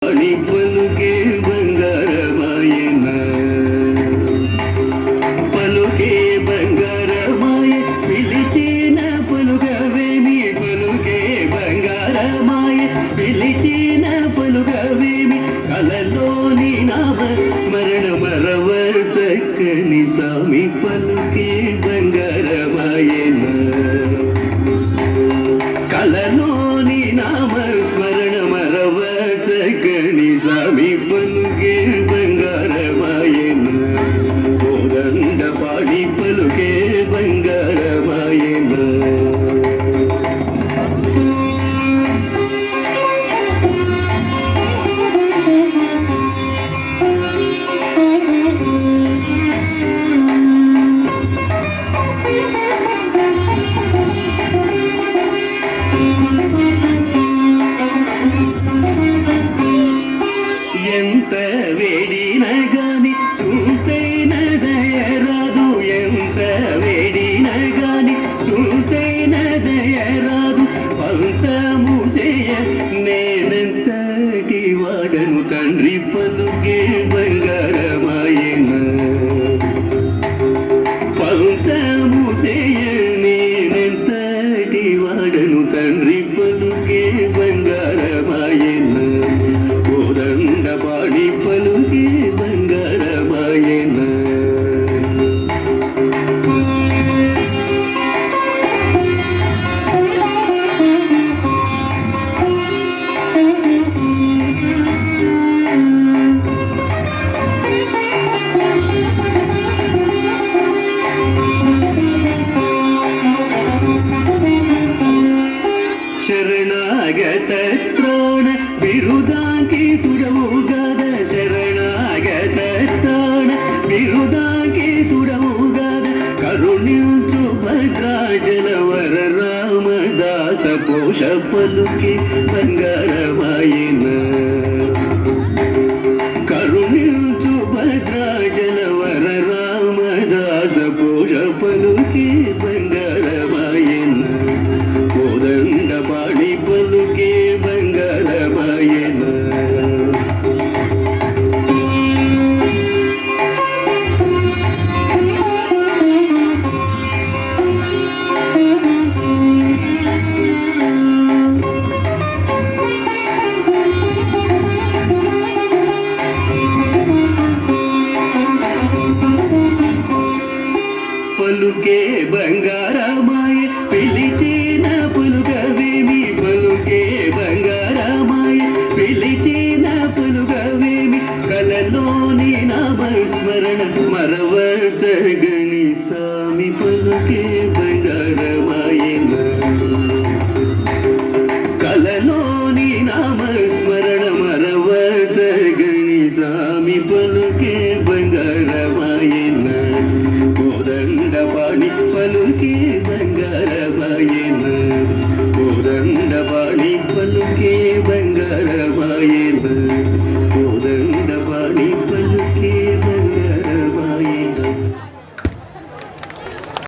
పలుకే బంగారమాయన పలుకే బంగారమాయ పిలిచిన పలుగవేమి పలుకే బంగారమాయ పిలిచిన పలుగవేమి కలలోని నామ మరణ మరవర్తకని స్వామి పలుకే బంగారమాయన కలలోని నామ స్మరణ మరవర్తకని స్వామి పలుకే బంగారమాయన కోదండ పాడి పలుకే బంగారమాయన ఎంత వేడిన గాని చూసైన దయరాదు ఎంత వేడిన గాని చూసైన దయరాదు పంతము చేయ నేనంతటి వాడను తండ్రి పలుకే బంగారమాయన పంతము చేయ నేనంతటి వాడను తండ్రి పలుకే బంగారమాయన కోదండ పాడి పలుకే బంగారమాయన ಶರಣಾಗತ ತ್ರಾಣ ಬಿರುದಾಂಕಿ ತುಡವುಗಾದ ಶರಣಾಗತ ತ್ರಾಣ ಬಿರುದಾಂಕಿ ತುಡವುಗಾದ ಕರುಣಿಂಚು ಭದ್ರಾಜಲವರ ರಾಮದಾಸ ಪೋಷ ಪಲುಕೆ ಬಂಗಾರಮಾಯನ ಕರುಣಿಂಚು ಭದ್ರಾಜಲವರ ರಾಮದಾಸ ಪೋಷ ಪಲುಕೆ ಬಂಗಾರಮಾಯನ కోదండ పాడి పలుకే బంగారమాయన పలుకే బంగారమాయ పిలిచిన పలుగవేమి పలుకే బంగారమాయ పిలిచిన పలుగవేమి కలలోని నామస్మరణ మరవర్తగని స్వామి పలుకే బంగారమాయన కలలోని నామస్మరణ మరవర్తగని స్వామి పలుకే బంగారమాయన కోదండ పాడి పలుకే బంగారమాయన కోదండ పాడి పలుకే బంగారమాయన